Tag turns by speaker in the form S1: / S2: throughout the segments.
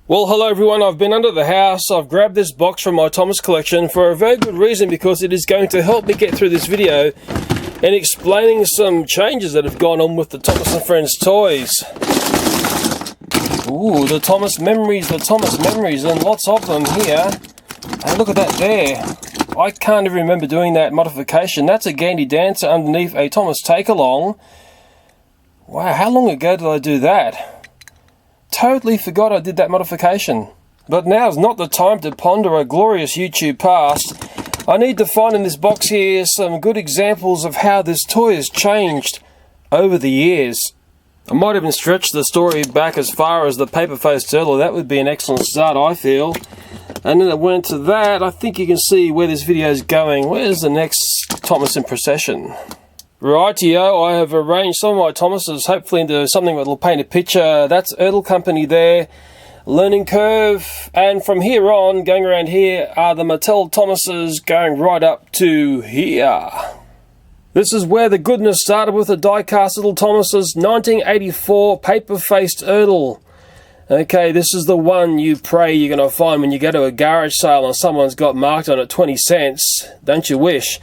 S1: Well, hello everyone, I've been under the house. I've grabbed this box from my Thomas collection for a very good reason, because it is going to help me get through this video and explaining some changes that have gone on with the Thomas & Friends toys. Ooh, the Thomas memories, and lots of them here. Hey, look at that there. I can't even remember doing that modification. That's a Gandy Dancer underneath a Thomas Take-Along. Wow, how long ago did I do that? Totally forgot I did that modification. But now's not the time to ponder a glorious YouTube past. I need to find in this box here some good examples of how this toy has changed over the years. I might even stretch the story back as far as the paper-faced turtle. That would be an excellent start, I feel. And then it went to that. I think you can see where this video is going. Where's the next Thomas in procession? Rightio, I have arranged some of my Thomases hopefully into something that will paint a picture. That's Ertl Company there, Learning Curve, and from here on, going around here, are the Mattel Thomases going right up to here. This is where the goodness started with the die-cast little Thomases, 1984 paper-faced Ertl. Okay, this is the one you pray you're going to find when you go to a garage sale and someone's got marked on it 20 cents. Don't you wish?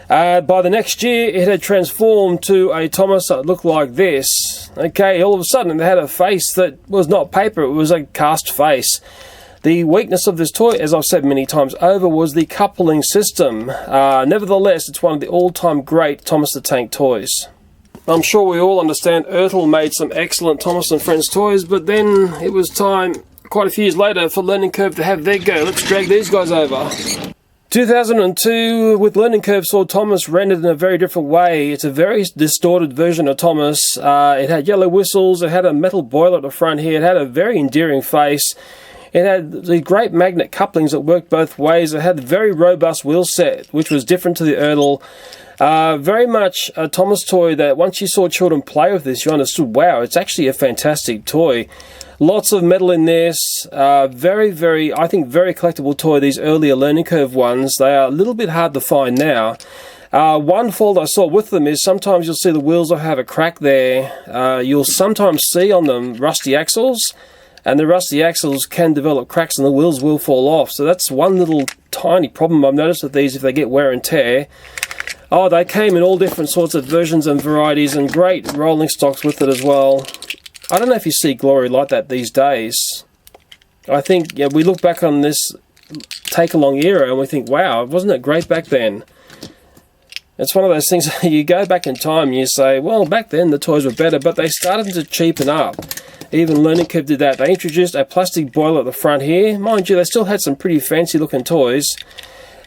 S1: By the next year, it had transformed to a Thomas that looked like this. Okay, all of a sudden, it had a face that was not paper, it was a cast face. The weakness of this toy, as I've said many times over, was the coupling system. Nevertheless, it's one of the all-time great Thomas the Tank toys. I'm sure we all understand Ertl made some excellent Thomas & Friends toys, but then it was time, quite a few years later, for Learning Curve to have their go. Let's drag these guys over. 2002, with Learning Curve, saw Thomas rendered in a very different way. It's a very distorted version of Thomas. It had yellow whistles, it had a metal boiler at the front here, it had a very endearing face. It had the great magnet couplings that worked both ways. It had a very robust wheel set, which was different to the Ertl. Very much a Thomas toy that once you saw children play with this, you understood, wow, it's actually a fantastic toy. Lots of metal in this. Very, I think, very collectible toy, these earlier Learning Curve ones. They are a little bit hard to find now. One fault I saw with them is sometimes you'll see the wheels will have a crack there. You'll sometimes see on them rusty axles, and the rusty axles can develop cracks and the wheels will fall off. So that's one little tiny problem I've noticed with these if they get wear and tear. Oh, they came in all different sorts of versions and varieties, and great rolling stocks with it as well. I don't know if you see glory like that these days. I think we look back on this take-along era and we think, wow, wasn't it great back then? It's one of those things, you go back in time and you say, well, back then the toys were better, but they started to cheapen up. Even Learning Curve did that. They introduced a plastic boiler at the front here. Mind you, they still had some pretty fancy looking toys.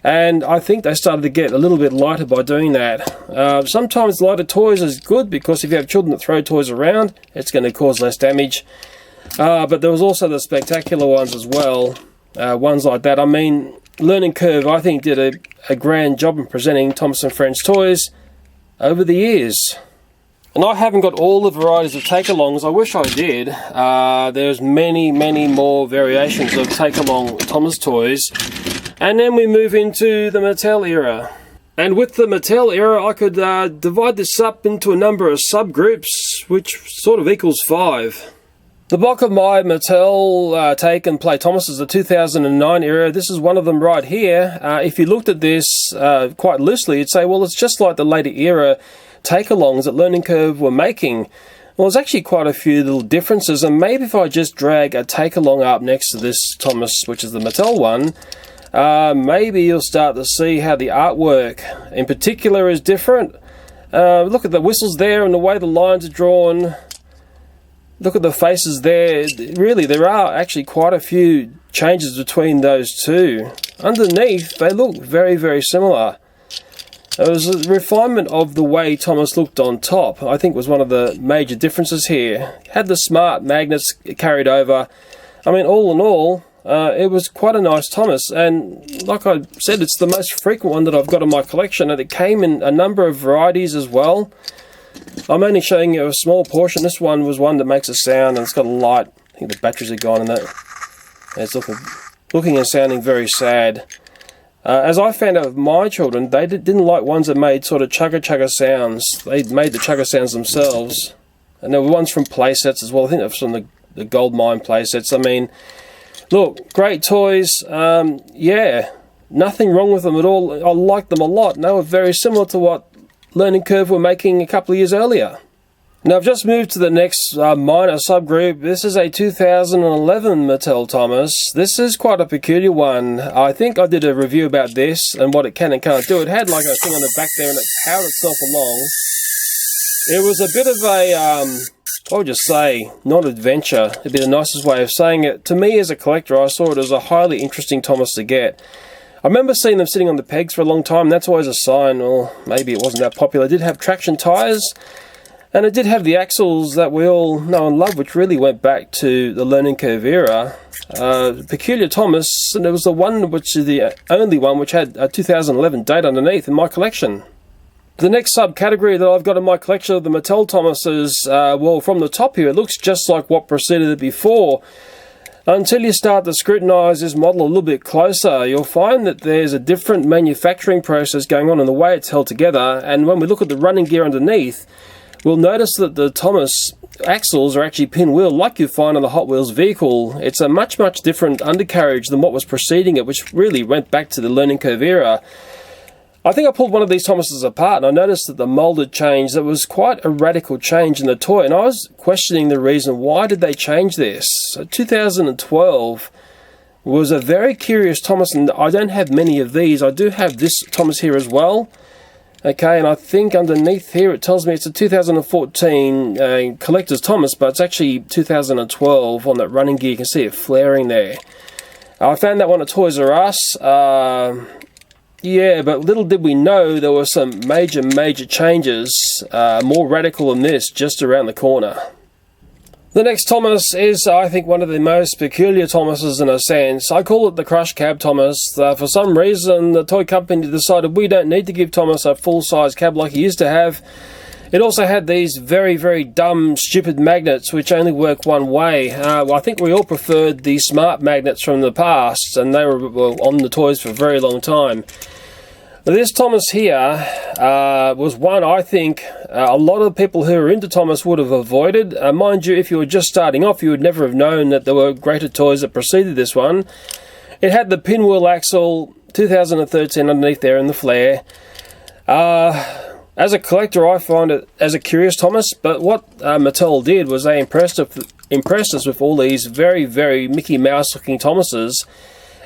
S1: And I think they started to get a little bit lighter by doing that. Sometimes lighter toys is good, because if you have children that throw toys around, it's going to cause less damage. But there was also the spectacular ones as well. Ones like that. I mean, Learning Curve, I think, did a grand job in presenting Thomas & Friends toys over the years. And I haven't got all the varieties of take-alongs. I wish I did. There's many more variations of take-along Thomas toys. And then we move into the Mattel era. And with the Mattel era, I could divide this up into a number of subgroups, which sort of equals 5. The bulk of my Mattel take and play Thomas is the 2009 era. This is one of them right here. If you looked at this quite loosely, you'd say, well, it's just like the later era take-alongs that Learning Curve were making. Well, there's actually quite a few little differences, and maybe if I just drag a take-along up next to this Thomas, which is the Mattel one, maybe you'll start to see how the artwork in particular is different. Look at the whistles there and the way the lines are drawn. Look at the faces there. Really, there are actually quite a few changes between those two. Underneath, they look very similar. It was a refinement of the way Thomas looked on top, I think, was one of the major differences here. Had the smart magnets carried over. I mean, all in all, it was quite a nice Thomas, and like I said, it's the most frequent one that I've got in my collection, and it came in a number of varieties as well. I'm only showing you a small portion. This one was one that makes a sound, and it's got a light. I think the batteries are gone in that. It's looking and sounding very sad. As I found out with my children, they didn't like ones that made sort of chugga sounds. They made the chugga sounds themselves. And there were ones from play sets as well. I think they're from the Gold Mine play sets. I mean, Look, great toys. Yeah, nothing wrong with them at all. I like them a lot. And they were very similar to what Learning Curve were making a couple of years earlier. Now, I've just moved to the next minor subgroup. This is a 2011 Mattel Thomas. This is quite a peculiar one. I think I did a review about this and what it can and can't do. It had like a thing on the back there and it powered itself along. It was a bit of a, I would just say, not adventure. It'd be the nicest way of saying it. To me as a collector, I saw it as a highly interesting Thomas to get. I remember seeing them sitting on the pegs for a long time. That's always a sign, or maybe it wasn't that popular. It did have traction tyres. And it did have the axles that we all know and love, which really went back to the Learning Curve era. Peculiar Thomas, and it was the one which is the only one which had a 2011 date underneath in my collection. The next subcategory that I've got in my collection of the Mattel Thomases, well, from the top here, it looks just like what preceded it before. Until you start to scrutinise this model a little bit closer, you'll find that there's a different manufacturing process going on in the way it's held together. And when we look at the running gear underneath, we'll notice that the Thomas axles are actually pinwheel like you find on the Hot Wheels vehicle. It's a much different undercarriage than what was preceding it, which really went back to the Learning Curve era. I think I pulled one of these Thomases apart and I noticed that the mould had changed. There was quite a radical change in the toy, and I was questioning the reason. Why did they change this? So 2012 was a very curious Thomas, and I don't have many of these. I do have this Thomas here as well. Okay, and I think underneath here it tells me it's a 2014 Collector's Thomas, but it's actually 2012 on that running gear. You can see it flaring there. I found that one at Toys R Us. Yeah, but little did we know there were some major changes, more radical than this, just around the corner. The next Thomas is, I think, one of the most peculiar Thomases in a sense. I call it the Crush Cab Thomas. For some reason, the toy company decided we don't need to give Thomas a full-size cab like he used to have. It also had these very dumb, stupid magnets which only work one way. I think we all preferred the smart magnets from the past, and they were on the toys for a very long time. This Thomas here was one I think a lot of people who are into Thomas would have avoided. Mind you, if you were just starting off, you would never have known that there were greater toys that preceded this one. It had the pinwheel axle, 2013 underneath there in the flare. As a collector, I find it as a curious Thomas, but what Mattel did was they impressed us with all these very Mickey Mouse looking Thomases.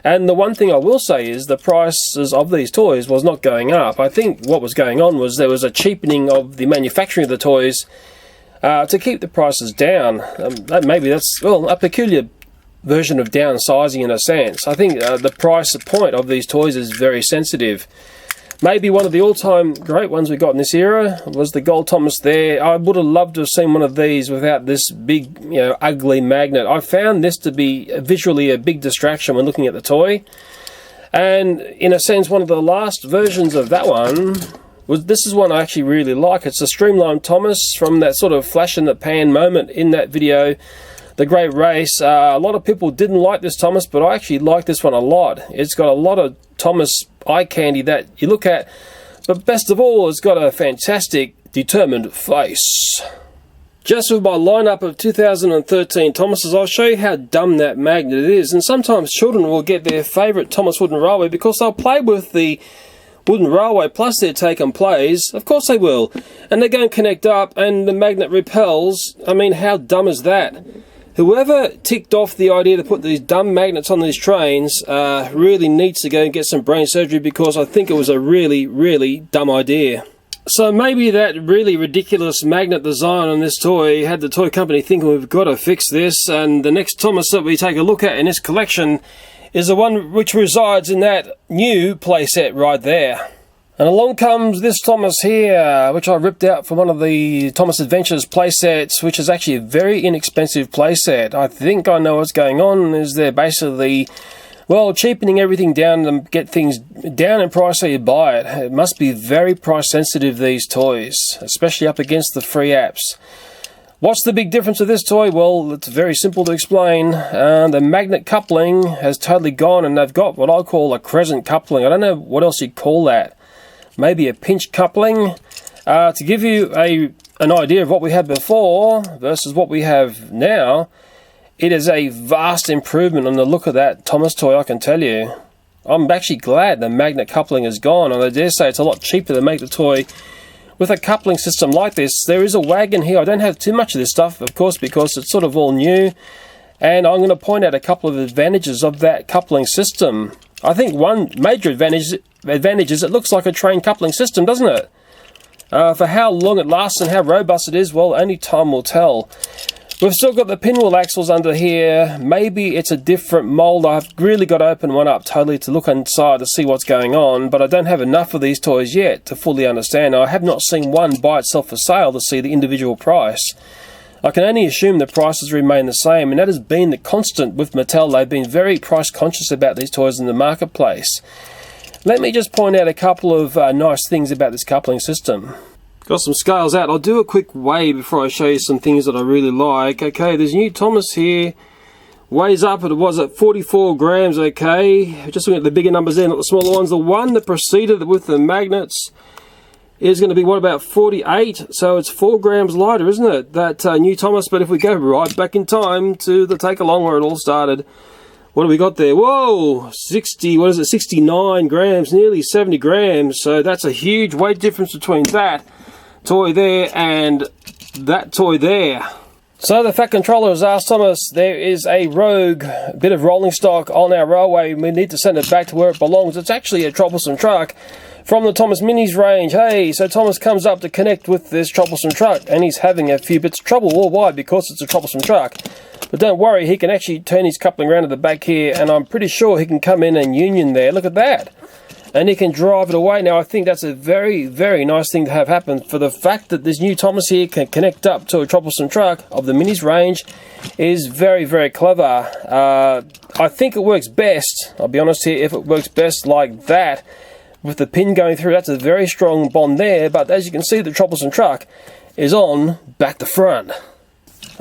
S1: And the one thing I will say is the prices of these toys was not going up. I think what was going on was there was a cheapening of the manufacturing of the toys to keep the prices down. Maybe that's, well, a peculiar version of downsizing in a sense. I think the price point of these toys is very sensitive. Maybe one of the all-time great ones we got in this era was the Gold Thomas there. I would have loved to have seen one of these without this big, ugly magnet. I found this to be visually a big distraction when looking at the toy. And in a sense, one of the last versions of that one this is one I actually really like. It's a streamlined Thomas from that sort of flash in the pan moment in that video, The Great Race. A lot of people didn't like this Thomas, but I actually like this one a lot. It's got a lot of Thomas eye candy that you look at, but best of all, it's got a fantastic, determined face. Just with my lineup of 2013 Thomases, I'll show you how dumb that magnet is. And sometimes children will get their favourite Thomas Wooden Railway because they'll play with the Wooden Railway plus their take and plays. Of course they will. And they go and connect up and the magnet repels. I mean, how dumb is that? Whoever ticked off the idea to put these dumb magnets on these trains really needs to go and get some brain surgery, because I think it was a really dumb idea. So maybe that really ridiculous magnet design on this toy had the toy company thinking we've got to fix this, and the next Thomas that we take a look at in this collection is the one which resides in that new playset right there. And along comes this Thomas here, which I ripped out from one of the Thomas Adventures playsets, which is actually a very inexpensive playset. I think I know what's going on, is they're basically, well, cheapening everything down to get things down in price so you buy it. It must be very price sensitive, these toys, especially up against the free apps. What's the big difference with this toy? Well, it's very simple to explain. The magnet coupling has totally gone, and they've got what I call a crescent coupling. I don't know what else you'd call that. Maybe a pinch coupling. To give you an idea of what we had before versus what we have now, It is a vast improvement on the look of that Thomas toy, I can tell you. I'm actually glad the magnet coupling is gone, and I dare say it's a lot cheaper to make the toy with a coupling system like this. There is a wagon here. I don't have too much of this stuff, of course, because it's sort of all new. And I'm going to point out a couple of advantages of that coupling system. I think one major advantage is it looks like a train coupling system, doesn't it? For how long it lasts and how robust it is, well, only time will tell. We've still got the pinwheel axles under here. Maybe it's a different mold. I've really got to open one up totally to look inside to see what's going on, but I don't have enough of these toys yet to fully understand. I have not seen one by itself for sale to see the individual price. I can only assume the prices remain the same, and that has been the constant with Mattel. They've been very price conscious about these toys in the marketplace. Let me just point out a couple of nice things about this coupling system. Got some scales out. I'll do a quick weigh before I show you some things that I really like. Okay, there's new Thomas here. Weighs up, it was at 44 grams, okay. Just looking at the bigger numbers there, not the smaller ones. The one that preceded with the magnets is going to be, what, about 48? So it's 4 grams lighter, isn't it? That new Thomas. But if we go right back in time to the take-along where it all started, what do we got there? Whoa, 69 grams, nearly 70 grams. So that's a huge weight difference between that toy there and that toy there. So the Fat Controller has asked Thomas, there is a rogue bit of rolling stock on our railway. We need to send it back to where it belongs. It's actually a troublesome truck from the Thomas Minis range. Hey, so Thomas comes up to connect with this troublesome truck, and he's having a few bits of trouble. Well, why? Because it's a troublesome truck. But don't worry, he can actually turn his coupling around to the back here, and I'm pretty sure he can come in and union there. Look at that. And he can drive it away. Now, I think that's a very, very nice thing to have happen. For the fact that this new Thomas here can connect up to a troublesome truck of the Minis range is very, very clever. I think it works best, I'll be honest here, if it works best like that, with the pin going through. That's a very strong bond there. But as you can see, the troublesome truck is on back to front.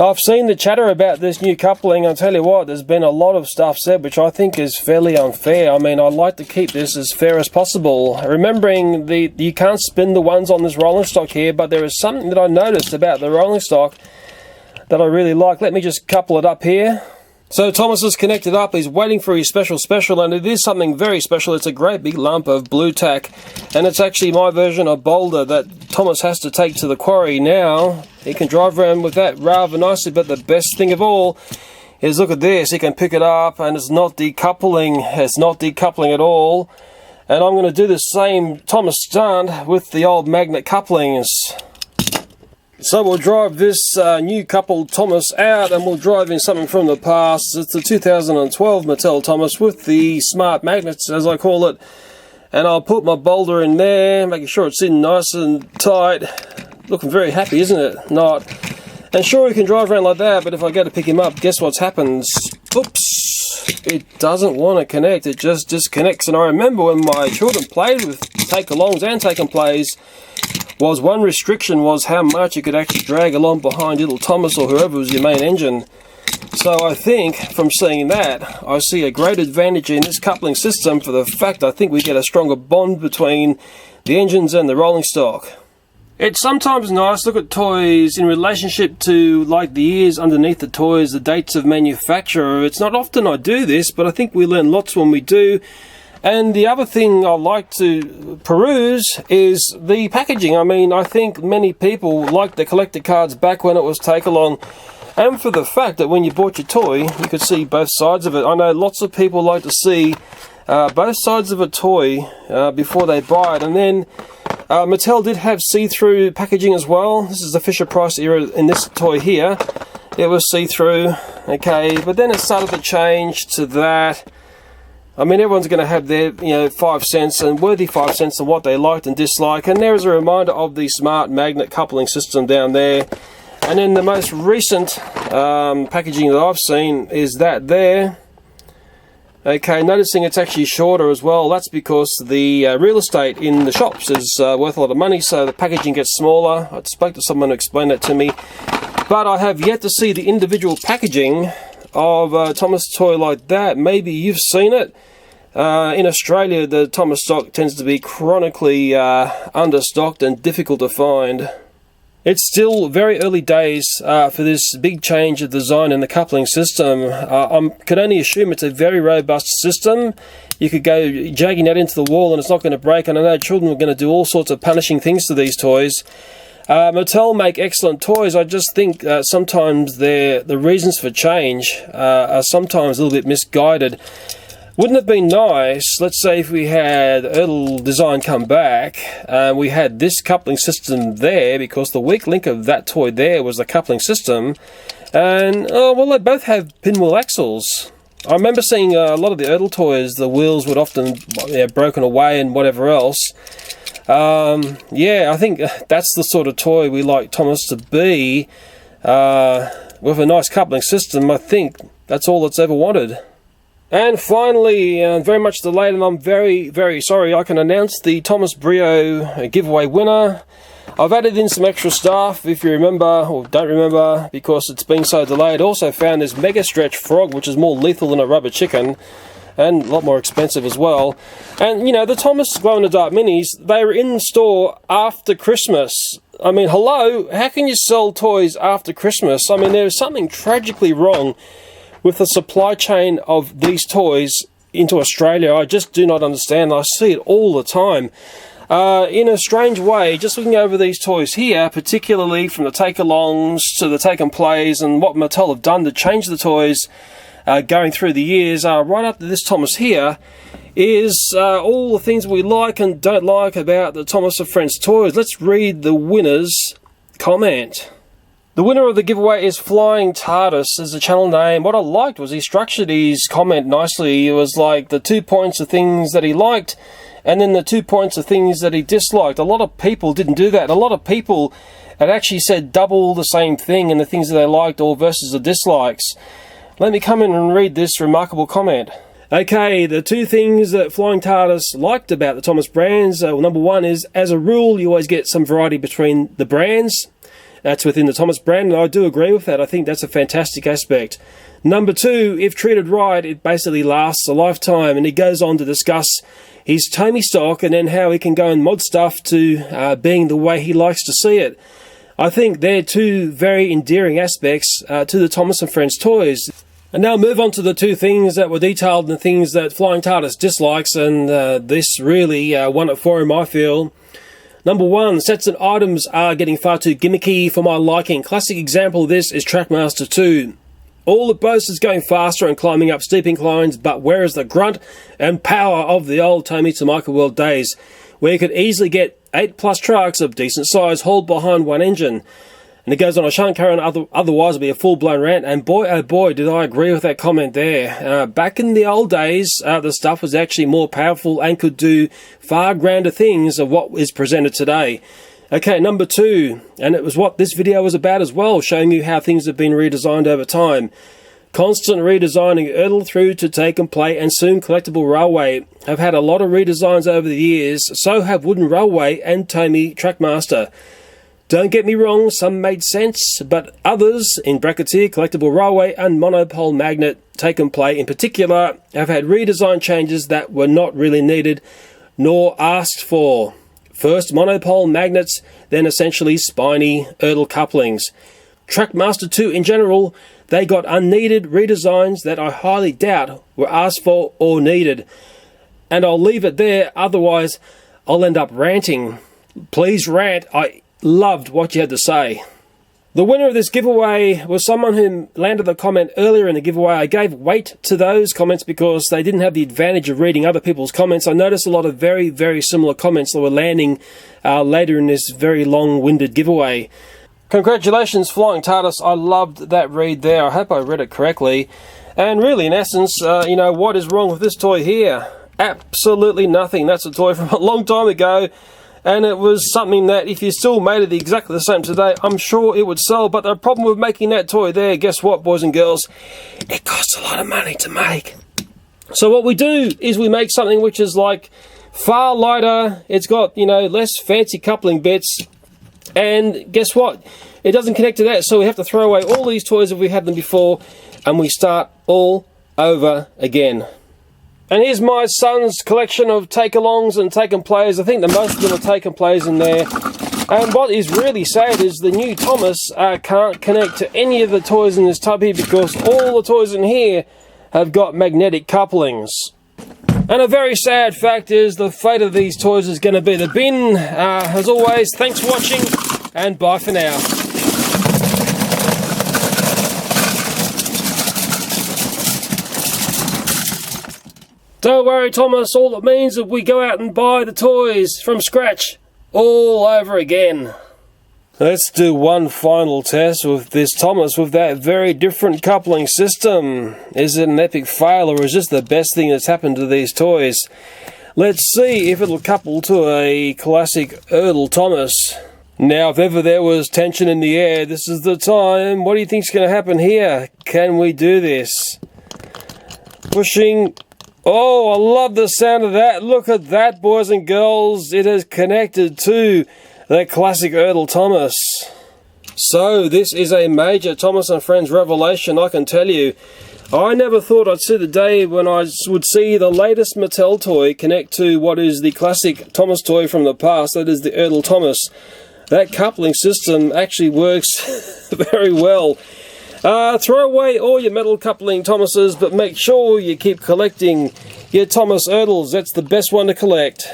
S1: I've seen the chatter about this new coupling. I'll tell you what, there's been a lot of stuff said which I think is fairly unfair. I mean, I'd like to keep this as fair as possible. Remembering you can't spin the ones on this rolling stock here, but there is something that I noticed about the rolling stock that I really like. Let me just couple it up here. So Thomas is connected up, he's waiting for his special, and it is something very special. It's a great big lump of blue tack, and it's actually my version of Boulder that Thomas has to take to the quarry now. He can drive around with that rather nicely, but the best thing of all is, look at this, he can pick it up and it's not decoupling at all. And I'm going to do the same Thomas stunt with the old magnet couplings. So we'll drive this new coupled Thomas out, and we'll drive in something from the past. It's the 2012 Mattel Thomas with the smart magnets, as I call it. And I'll put my Boulder in there, making sure it's in nice and tight. Looking very happy, isn't it? Not. And sure, he can drive around like that, but if I go to pick him up, guess what happens? Oops! It doesn't want to connect, it just disconnects. And I remember when my children played with take-alongs and take-and-plays, one restriction was how much you could actually drag along behind little Thomas or whoever was your main engine. So I think, from seeing that, I see a great advantage in this coupling system for the fact I think we get a stronger bond between the engines and the rolling stock. It's sometimes nice to look at toys in relationship to, like, the years underneath the toys, the dates of manufacture. It's not often I do this, but I think we learn lots when we do. And the other thing I like to peruse is the packaging. I mean, I think many people liked the collector cards back when it was take-along. And for the fact that when you bought your toy, you could see both sides of it. I know lots of people like to see both sides of a toy before they buy it. And then Mattel did have see-through packaging as well. This is the Fisher-Price era in this toy here. It was see-through, okay. But then it started to change to that. I mean, everyone's going to have their, 5 cents and worthy 5 cents of what they liked and disliked. And there is a reminder of the smart magnet coupling system down there. And then the most recent packaging that I've seen is that there. Okay, noticing it's actually shorter as well. That's because the real estate in the shops is worth a lot of money, so the packaging gets smaller. I spoke to someone who explained that to me. But I have yet to see the individual packaging of a Thomas toy like that. Maybe you've seen it. In Australia, the Thomas stock tends to be chronically understocked and difficult to find. It's still very early days for this big change of design in the coupling system. I could only assume it's a very robust system. You could go jagging that into the wall and it's not going to break, and I know children are going to do all sorts of punishing things to these toys. Mattel make excellent toys. I just think sometimes the reasons for change are sometimes a little bit misguided. Wouldn't it have been nice, let's say if we had Ertl design come back, we had this coupling system there, because the weak link of that toy there was the coupling system, and, oh, well, they both have pinwheel axles. I remember seeing a lot of the Ertl toys, the wheels would often broken away and whatever else. Yeah, I think that's the sort of toy we like Thomas to be. With a nice coupling system, I think that's all it's ever wanted. And finally, very much delayed, and I'm very, very sorry, I can announce the Thomas Brio giveaway winner. I've added in some extra stuff, if you remember, or don't remember, because it's been so delayed. Also found this Mega Stretch Frog, which is more lethal than a rubber chicken, and a lot more expensive as well. And, you know, the Thomas glow-in-the-dark minis, they were in store after Christmas. I mean, hello, how can you sell toys after Christmas? I mean, there's something tragically wrong with the supply chain of these toys into Australia. I just do not understand. I see it all the time. In a strange way, just looking over these toys here, particularly from the take-alongs to the take-and-plays and what Mattel have done to change the toys going through the years, right up to this Thomas here, is all the things we like and don't like about the Thomas and Friends toys. Let's read the winner's comment. The winner of the giveaway is Flying TARDIS as the channel name. What I liked was he structured his comment nicely. It was like the 2 points of things that he liked, and then the 2 points of things that he disliked. A lot of people didn't do that. A lot of people had actually said double the same thing in the things that they liked or versus the dislikes. Let me come in and read this remarkable comment. Okay, the two things that Flying TARDIS liked about the Thomas brands, well, number one is, as a rule, you always get some variety between the brands. That's within the Thomas brand, and I do agree with that. I think that's a fantastic aspect. Number two, if treated right, it basically lasts a lifetime, and he goes on to discuss his Tomy stock and then how he can go and mod stuff to being the way he likes to see it. I think they're two very endearing aspects to the Thomas and Friends toys. And now move on to the two things that were detailed and the things that Flying TARDIS dislikes, and this really won it for him, I feel. Number one, sets and items are getting far too gimmicky for my liking. Classic example of this is Trackmaster 2. All it boasts is going faster and climbing up steep inclines, but where is the grunt and power of the old Tomy Tamica World days, where you could easily get 8+ trucks of decent size hauled behind one engine? And it goes on, I shan't carry on, otherwise it'll be a full-blown rant. And boy, oh boy, did I agree with that comment there. Back in the old days, the stuff was actually more powerful and could do far grander things of what is presented today. Okay, number two, and it was what this video was about as well, showing you how things have been redesigned over time. Constant redesigning Ertl through to Take and Play and soon Collectible Railway have had a lot of redesigns over the years, so have Wooden Railway and Tomy Trackmaster. Don't get me wrong, some made sense, but others, in brackets here, Collectible Railway and Monopole Magnet, Take and Play in particular, have had redesign changes that were not really needed nor asked for. First, Monopole Magnets, then essentially spiny Ertl couplings. Trackmaster 2 in general, they got unneeded redesigns that I highly doubt were asked for or needed. And I'll leave it there, otherwise I'll end up ranting. Please rant, I loved what you had to say. The winner of this giveaway was someone who landed the comment earlier in the giveaway. I gave weight to those comments because they didn't have the advantage of reading other people's comments. I noticed a lot of very, very similar comments that were landing later in this very long-winded giveaway. Congratulations, Flying TARDIS. I loved that read there. I hope I read it correctly. And really, in essence, you know, what is wrong with this toy here? Absolutely nothing. That's a toy from a long time ago. And it was something that if you still made it exactly the same today, I'm sure it would sell. But the problem with making that toy there, guess what, boys and girls? It costs a lot of money to make. So what we do is we make something which is like far lighter. It's got, you know, less fancy coupling bits. And guess what? It doesn't connect to that. So we have to throw away all these toys if we had them before. And we start all over again. And here's my son's collection of take-alongs and take-and-plays. I think the most of them are take-and-plays in there. And what is really sad is the new Thomas can't connect to any of the toys in this tub here because all the toys in here have got magnetic couplings. And a very sad fact is the fate of these toys is going to be the bin. As always, thanks for watching and bye for now. Don't worry, Thomas, all it means is we go out and buy the toys from scratch all over again. Let's do one final test with this Thomas with that very different coupling system. Is it an epic fail or is this the best thing that's happened to these toys? Let's see if it'll couple to a classic Erdl Thomas. Now, if ever there was tension in the air, this is the time. What do you think's going to happen here? Can we do this? Pushing. Oh, I love the sound of that. Look at that, boys and girls. It has connected to the classic Erdl Thomas. So, this is a major Thomas and Friends revelation, I can tell you. I never thought I'd see the day when I would see the latest Mattel toy connect to what is the classic Thomas toy from the past, that is the Erdl Thomas. That coupling system actually works very well. Throw away all your metal coupling Thomases, but make sure you keep collecting your Thomas Erdls. That's the best one to collect.